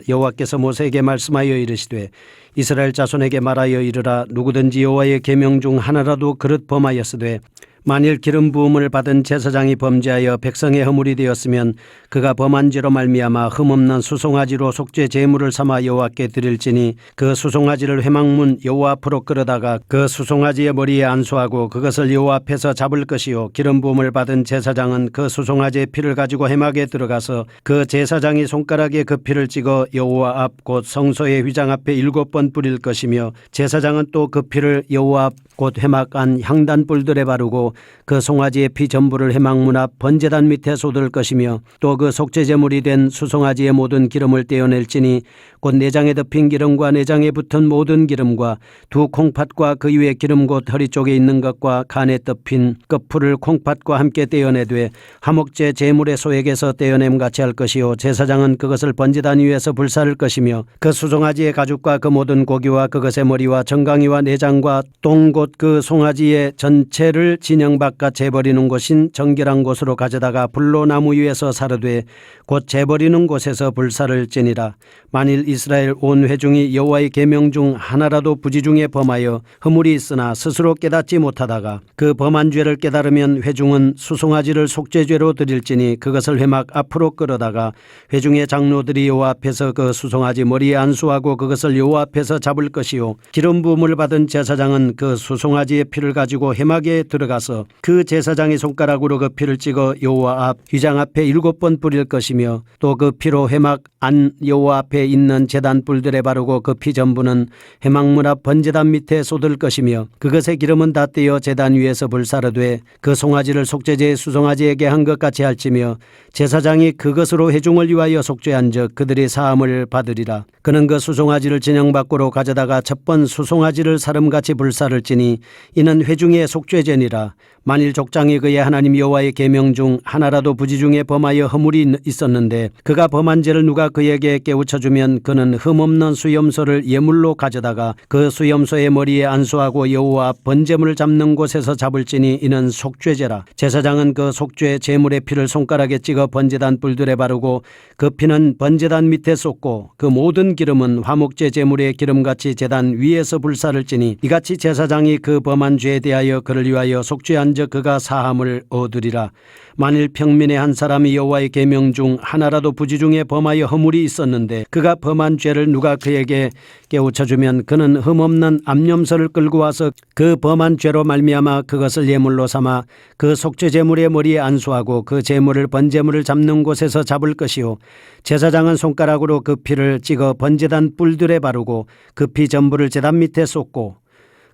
여호와께서 모세에게 말씀하여 이르시되 이스라엘 자손에게 말하여 이르라. 누구든지 여호와의 계명 중 하나라도 그릇 범하였으되 만일 기름 부음을 받은 제사장이 범죄하여 백성의 허물이 되었으면 그가 범한 죄로 말미암아 흠없는 수송아지로 속죄 제물을 삼아 여호와께 드릴지니 그 수송아지를 회막문 여호와 앞으로 끌어다가 그 수송아지의 머리에 안수하고 그것을 여호와 앞에서 잡을 것이요 기름 부음을 받은 제사장은 그 수송아지의 피를 가지고 회막에 들어가서 그 제사장이 손가락에 그 피를 찍어 여호와 앞 곧 성소의 휘장 앞에 7번 뿌릴 것이며 제사장은 또 그 피를 여호와 앞 곧 회막 안 향단불들에 바르고 그 송아지의 피 전부를 회막문 앞 번제단 밑에 쏟을 것이며 또 그 속죄제물이 된 수송아지의 모든 기름을 떼어낼지니 곧 내장에 덮인 기름과 내장에 붙은 모든 기름과 두 콩팥과 그 위에 기름 곧 허리 쪽에 있는 것과 간에 덮인 끝풀을 콩팥과 함께 떼어내되 화목제 제물의 소액에서 떼어냄 같이 할 것이요 제사장은 그것을 번제단 위에서 불사를 것이며 그 수송아지의 가죽과 그 모든 고기와 그것의 머리와 정강이와 내장과 똥 곧 그 송아지의 전체를 진영 바깥 재버리는 곳인 정결한 곳으로 가져다가 불로 나무 위에서 사르되 곧 재버리는 곳에서 불사를 찌니라. 만일 이스라엘 온 회중이 여호와의 계명 중 하나라도 부지 중에 범하여 허물이 있으나 스스로 깨닫지 못하다가 그 범한 죄를 깨달으면 회중은 수송아지를 속죄죄로 드릴지니 그것을 회막 앞으로 끌어다가 회중의 장로들이 여호와 앞에서 그 수송아지 머리에 안수하고 그것을 여호와 앞에서 잡을 것이요 기름 부음을 받은 제사장은 그 수송아지의 피를 가지고 회막에 들어가서 그 제사장의 손가락으로 그 피를 찍어 여호와 앞 휘장 앞에 7번 뿌릴 것이며 또 그 피로 회막 안 여호와 앞에 있는 제단 뿔들에 바르고 그 피 전부는 회막문 앞 번제단 밑에 쏟을 것이며 그것의 기름은 다 떼어 제단 위에서 불사르되 그 송아지를 속죄제의 수송아지에게 한 것 같이 할지며 제사장이 그것으로 회중을 위하여 속죄한즉 그들이 사함을 받으리라. 그는 그 수송아지를 진영 밖으로 가져다가 첫번 수송아지를 사름같이 불사를지니 이는 회중의 속죄제니라. 만일 족장이 그의 하나님 여호와의 계명 중 하나라도 부지 중에 범하여 허물이 있었는데 그가 범한 죄를 누가 그에게 깨우쳐주면 그는 흠없는 수염소를 예물로 가져다가 그 수염소의 머리에 안수하고 여호와 앞 번제물을 잡는 곳에서 잡을지니 이는 속죄제라. 제사장은 그 속죄 제물의 피를 손가락에 찍어 번제단 뿔들에 바르고 그 피는 번제단 밑에 쏟고 그 모든 기름은 화목제 제물의 기름같이 제단 위에서 불사를지니 이같이 제사장이 그 범한 죄에 대하여 그를 위하여 속죄한 즉 그가 사함을 얻으리라. 만일 평민의 한 사람이 여호와의 계명 중 하나라도 부지 중에 범하여 허물이 있었는데 그가 범한 죄를 누가 그에게 깨우쳐주면 그는 흠없는 암염소를 끌고 와서 그 범한 죄로 말미암아 그것을 예물로 삼아 그 속죄 제물의 머리에 안수하고 그 제물을 번제물을 잡는 곳에서 잡을 것이요 제사장은 손가락으로 그 피를 찍어 번제단 뿔들에 바르고 그 피 전부를 제단 밑에 쏟고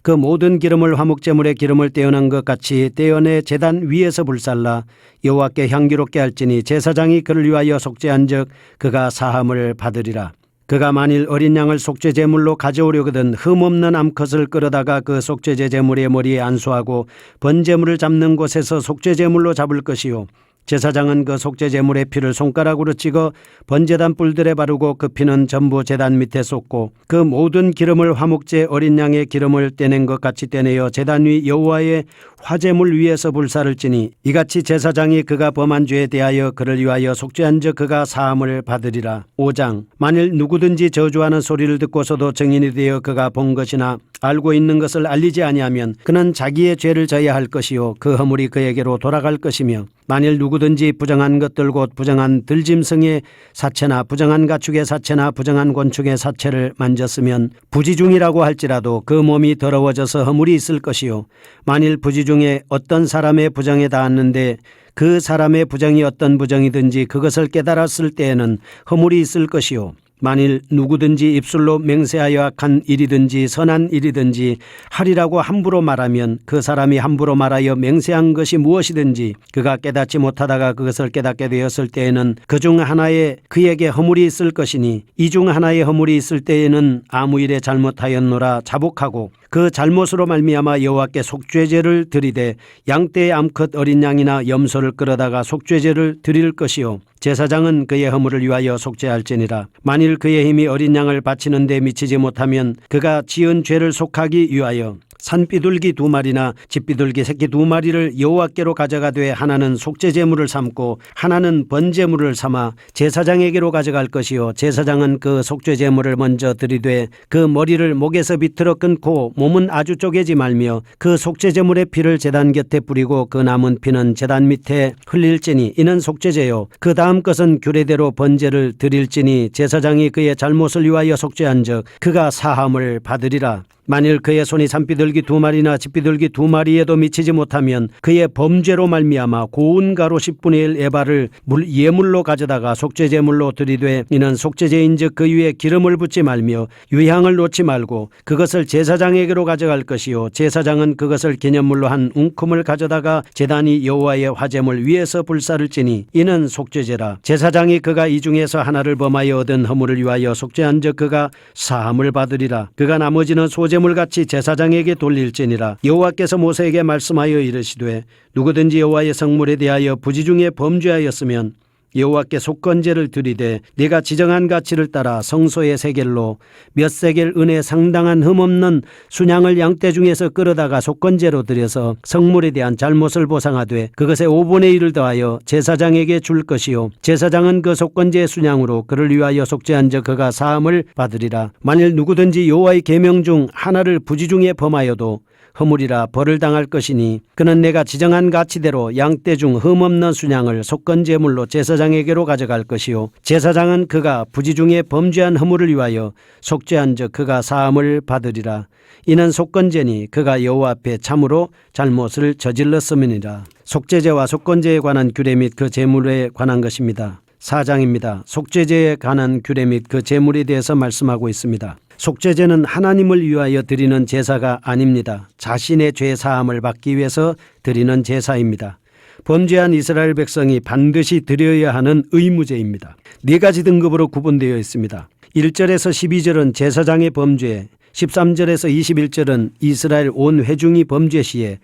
그 모든 기름을 화목제물의 기름을 떼어낸 것 같이 떼어내 제단 위에서 불살라 여호와께 향기롭게 할지니 제사장이 그를 위하여 속죄한즉 그가 사함을 받으리라. 그가 만일 어린 양을 속죄 제물로 가져오려거든 흠없는 암컷을 끌어다가 그 속죄제 제물의 머리에 안수하고 번제물을 잡는 곳에서 속죄 제물로 잡을 것이요 제사장은 그 속죄 제물의 피를 손가락으로 찍어 번제단 뿔들에 바르고 그 피는 전부 제단 밑에 쏟고 그 모든 기름을 화목제 어린 양의 기름을 떼낸 것 같이 떼내어 제단 위 여호와의 화제물 위에서 불사를지니 이같이 제사장이 그가 범한 죄에 대하여 그를 위하여 속죄한 즉 그가 사함을 받으리라. 5장 만일 누구든지 저주하는 소리를 듣고서도 증인이 되어 그가 본 것이나 알고 있는 것을 알리지 아니하면 그는 자기의 죄를 져야 할 것이요 그 허물이 그에게로 돌아갈 것이며 만일 누구든지 부정한 것들 곧 부정한 들짐승의 사체나 부정한 가축의 사체나 부정한 곤충의 사체를 만졌으면 부지 중이라고 할지라도 그 몸이 더러워져서 허물이 있을 것이요 만일 부지 중에 어떤 사람의 부정에 닿았는데 그 사람의 부정이 어떤 부정이든지 그것을 깨달았을 때에는 허물이 있을 것이요 만일 누구든지 입술로 맹세하여 악한 일이든지 선한 일이든지 하리라고 함부로 말하면 그 사람이 함부로 말하여 맹세한 것이 무엇이든지 그가 깨닫지 못하다가 그것을 깨닫게 되었을 때에는 그 중 하나에 그에게 허물이 있을 것이니 이 중 하나의 허물이 있을 때에는 아무 일에 잘못하였노라 자복하고 그 잘못으로 말미암아 여호와께 속죄제를 드리되 양떼의 암컷 어린 양이나 염소를 끌어다가 속죄제를 드릴 것이요 제사장은 그의 허물을 위하여 속죄할지니라. 만일 그의 힘이 어린 양을 바치는 데 미치지 못하면 그가 지은 죄를 속하기 위하여 산비둘기 2마리나 집비둘기 새끼 2마리를 여호와께로 가져가되 하나는 속죄제물을 삼고 하나는 번제물을 삼아 제사장에게로 가져갈 것이요 제사장은 그 속죄제물을 먼저 드리되 그 머리를 목에서 비틀어 끊고 몸은 아주 쪼개지 말며 그 속죄제물의 피를 제단 곁에 뿌리고 그 남은 피는 제단 밑에 흘릴지니 이는 속죄제요 그 다음 것은 규례대로 번제를 드릴지니 제사장이 그의 잘못을 위하여 속죄한즉 그가 사함을 받으리라. 만일 그의 손이 산비둘기 2마리나 집비둘기 2마리에도 미치지 못하면 그의 범죄로 말미암아 고운 가루 10분의 1 에바를 예물로 가져다가 속죄제물로 드리되 이는 속죄제인즉 그 위에 기름을 붓지 말며 유향을 놓지 말고 그것을 제사장에게로 가져갈 것이요 제사장은 그것을 기념물로 한 웅큼을 가져다가 제단이 여호와의 화제물 위에서 불사를지니 이는 속죄제라. 제사장이 그가 이 중에서 하나를 범하여 얻은 허물을 위하여 속죄한즉 그가 사함을 받으리라. 그가 나머지는 소제물같이 제사장에게 돌릴지니라. 여호와께서 모세에게 말씀하여 이르시되 누구든지 여호와의 성물에 대하여 부지 중에 범죄하였으면 여호와께 속건제를 드리되 네가 지정한 가치를 따라 성소의 세겔로 몇 세겔 은에 상당한 흠없는 순양을 양떼 중에서 끌어다가 속건제로 드려서 성물에 대한 잘못을 보상하되 그것의 5분의 1을 더하여 제사장에게 줄 것이요 제사장은 그 속건제의 순양으로 그를 위하여 속죄한 적 그가 사함을 받으리라. 만일 누구든지 여호와의 계명 중 하나를 부지 중에 범하여도 허물이라 벌을 당할 것이니 그는 내가 지정한 가치대로 양떼 중 흠없는 순양을 속건제물로 제사장에게로 가져갈 것이요 제사장은 그가 부지 중에 범죄한 허물을 위하여 속죄한 즉 그가 사함을 받으리라. 이는 속건제니 그가 여호와 앞에 참으로 잘못을 저질렀음이니라. 속죄제와 속건제에 관한 규례 및 그 제물에 관한 것입니다. 4장입니다. 속죄제에 관한 규례 및 그 제물에 대해서 말씀하고 있습니다. 속죄제는 하나님을 위하여 드리는 제사가 아닙니다. 자신의 죄 사함을 받기 위해서 드리는 제사입니다. 범죄한 이스라엘 백성이 반드시 드려야 하는 의무제입니다. 4가지 등급으로 구분되어 있습니다. 1절에서 12절은 제사장의 범죄, 13절에서 21절은 이스라엘 온 회중이 범죄 시에,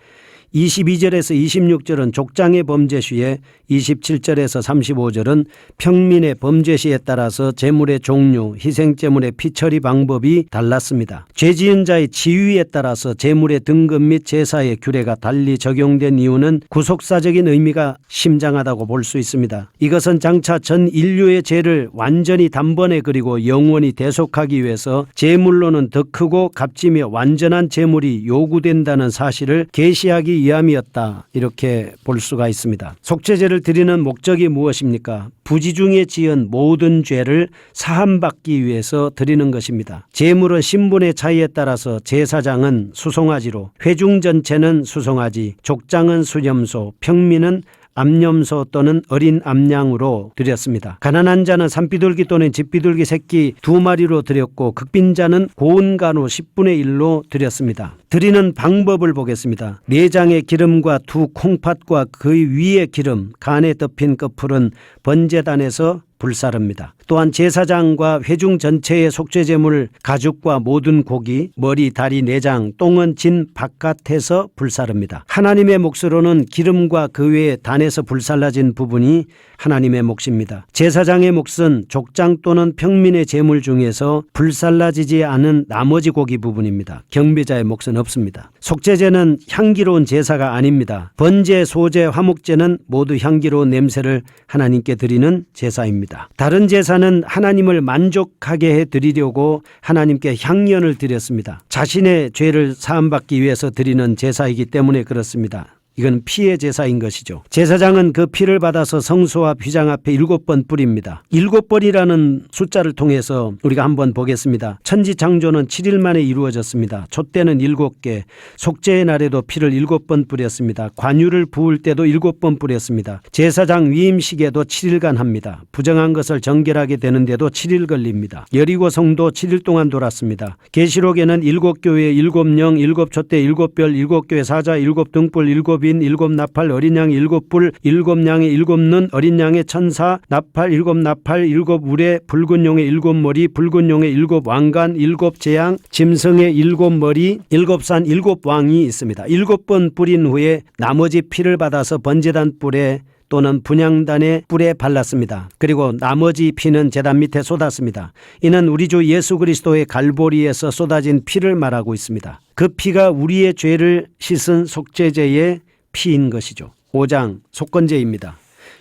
22절에서 26절은 족장의 범죄 시에, 27절에서 35절은 평민의 범죄 시에 따라서 제물의 종류, 희생제물의 피처리 방법이 달랐습니다. 죄지은 자의 지위에 따라서 제물의 등급 및 제사의 규례가 달리 적용된 이유는 구속사적인 의미가 심장하다고 볼 수 있습니다. 이것은 장차 전 인류의 죄를 완전히 단번에 그리고 영원히 대속하기 위해서 제물로는 더 크고 값지며 완전한 제물이 요구된다는 사실을 계시하기 위함이었다. 이렇게 볼 수가 있습니다. 속죄제를 드리는 목적이 무엇입니까? 부지 중에 지은 모든 죄를 사함받기 위해서 드리는 것입니다. 제물은 신분의 차이에 따라서 제사장은 수송아지로, 회중 전체는 수송아지, 족장은 수염소, 평민은 암염소 또는 어린 암양으로 드렸습니다. 가난한 자는 산비둘기 또는 집비둘기 새끼 2마리로 드렸고 극빈자는 고운 간우 10분의 1로 드렸습니다. 드리는 방법을 보겠습니다. 내장의 기름과 2 콩팥과 그 위의 기름, 간에 덮인 끝풀은 번제단에서 불사릅니다. 또한 제사장과 회중 전체의 속죄제물 가죽과 모든 고기, 머리, 다리, 내장, 똥은 진 바깥에서 불사릅니다. 하나님의 몫으로는 기름과 그 외의 단에서 불살라진 부분이 하나님의 몫입니다. 제사장의 몫은 족장 또는 평민의 제물 중에서 불살라지지 않은 나머지 고기 부분입니다. 경배자의 몫은 없습니다. 속죄제는 향기로운 제사가 아닙니다. 번제, 소제, 화목제는 모두 향기로운 냄새를 하나님께 드리는 제사입니다. 다른 제사는 하나님을 만족하게 해드리려고 하나님께 향연을 드렸습니다. 자신의 죄를 사함받기 위해서 드리는 제사이기 때문에 그렇습니다. 이건 피의 제사인 것이죠. 제사장은 그 피를 받아서 성소 앞 휘장 앞에 7번 뿌립니다. 7번이라는 숫자를 통해서 우리가 한번 보겠습니다. 천지창조는 7일 만에 이루어졌습니다. 촛대는 7개, 속죄의 날에도 피를 7번 뿌렸습니다. 관유를 부을 때도 7번 뿌렸습니다. 제사장 위임식에도 7일간 합니다. 부정한 것을 정결하게 되는데도 7일 걸립니다. 여리고 성도 7일 동안 돌았습니다. 계시록에는 7교회, 7령, 7촛대, 7별, 7교회 사자, 7등불, 7 인, 7나팔, 어린 양 7뿔, 7양의 7는, 어린 양의 1000사, 나팔 7나팔, 7우레, 붉은 용의 7머리, 붉은 용의 7왕관, 7재앙, 짐승의 7머리, 7산 7왕이 있습니다. 7번 뿌린 후에 나머지 피를 받아서 번제단 뿔에 또는 분향단의 뿔에 발랐습니다. 그리고 나머지 피는 제단 밑에 쏟았습니다. 이는 우리 주 예수 그리스도의 갈보리에서 쏟아진 피를 말하고 있습니다. 그 피가 우리의 죄를 씻은 속죄제의 피인 것이죠. 5장 속건제입니다.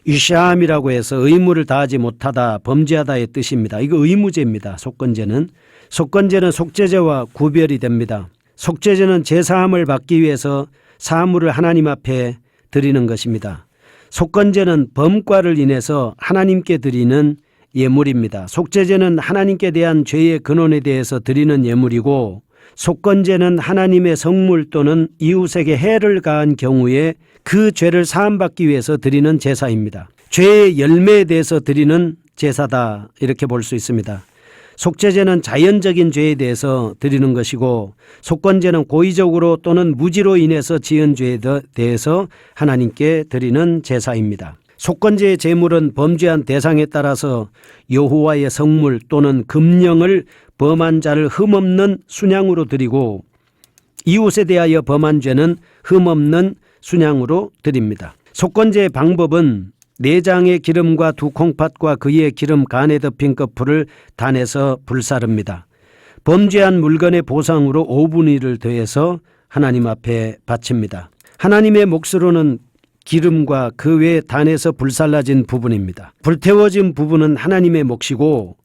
유샤함이라고 해서 의무를 다하지 못하다, 범죄하다의 뜻입니다. 이거 의무제입니다. 속건제는 속죄제와 구별이 됩니다. 속죄제는 제사함을 받기 위해서 사물을 하나님 앞에 드리는 것입니다. 속건제는 범과를 인해서 하나님께 드리는 예물입니다. 속죄제는 하나님께 대한 죄의 근원에 대해서 드리는 예물이고, 속건제는 하나님의 성물 또는 이웃에게 해를 가한 경우에 그 죄를 사함받기 위해서 드리는 제사입니다. 죄의 열매에 대해서 드리는 제사다, 이렇게 볼 수 있습니다. 속죄제는 자연적인 죄에 대해서 드리는 것이고, 속건제는 고의적으로 또는 무지로 인해서 지은 죄에 대해서 하나님께 드리는 제사입니다. 속건제의 제물은 범죄한 대상에 따라서 여호와의 성물 또는 금령을 범한 자를 흠없는 순양으로 드리고, 이웃에 대하여 범한 죄는 흠없는 순양으로 드립니다. 속건제의 방법은 내장의 기름과 2콩팥과 그의 기름 간에 덮인 거풀을 단에서 불사릅니다. 범죄한 물건의 보상으로 5분의 1을 더해서 하나님 앞에 바칩니다. 하나님의 몫으로는 기름과 그 외 단에서 불살라진 부분입니다. 불태워진 부분은 하나님의 몫이고,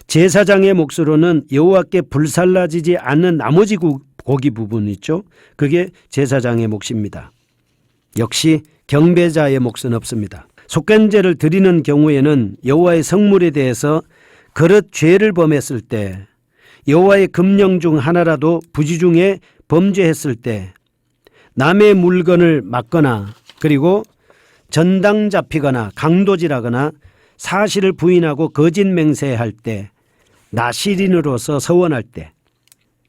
제사장의 몫으로는 여호와께 불살라지지 않는 나머지 고기 부분 있죠. 그게 제사장의 몫입니다. 역시 경배자의 몫은 없습니다. 속건제를 드리는 경우에는 여호와의 성물에 대해서 그릇 죄를 범했을 때, 여호와의 금령 중 하나라도 부지 중에 범죄했을 때, 남의 물건을 막거나 그리고 전당 잡히거나 강도질하거나 사실을 부인하고 거짓 맹세할 때, 나실인으로서 서원할 때,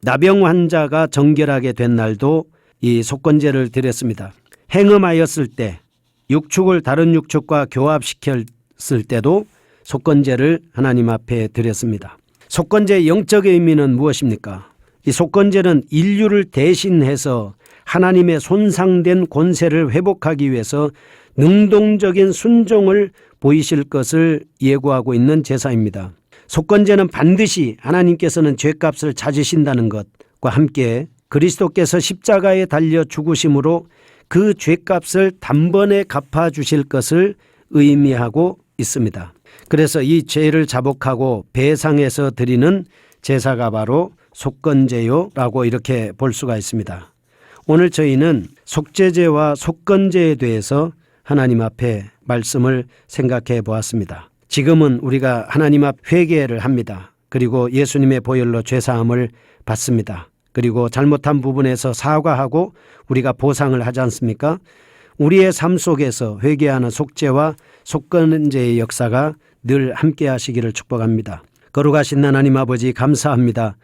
나병 환자가 정결하게 된 날도 이 속건제를 드렸습니다. 행음하였을 때, 육축을 다른 육축과 교합시켰을 때도 속건제를 하나님 앞에 드렸습니다. 속건제의 영적 의미는 무엇입니까? 이 속건제는 인류를 대신해서 하나님의 손상된 권세를 회복하기 위해서 능동적인 순종을 보이실 것을 예고하고 있는 제사입니다. 속건제는 반드시 하나님께서는 죄값을 찾으신다는 것과 함께 그리스도께서 십자가에 달려 죽으심으로 그 죄값을 단번에 갚아주실 것을 의미하고 있습니다. 그래서 이 죄를 자복하고 배상해서 드리는 제사가 바로 속건제요라고 이렇게 볼 수가 있습니다. 오늘 저희는 속죄제와 속건제에 대해서 하나님 앞에 말씀을 생각해 보았습니다. 지금은 우리가 하나님 앞 회개를 합니다. 그리고 예수님의 보혈로 죄사함을 받습니다. 그리고 잘못한 부분에서 사과하고 우리가 보상을 하지 않습니까? 우리의 삶 속에서 회개하는 속죄와 속건제의 역사가 늘 함께 하시기를 축복합니다. 거룩하신 하나님 아버지, 감사합니다.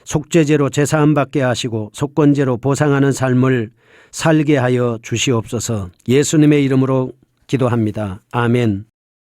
속죄제로 제사함 받게 하시고 속건제로 보상하는 삶을 살게 하여 주시옵소서. 예수님의 이름으로 기도합니다. 아멘.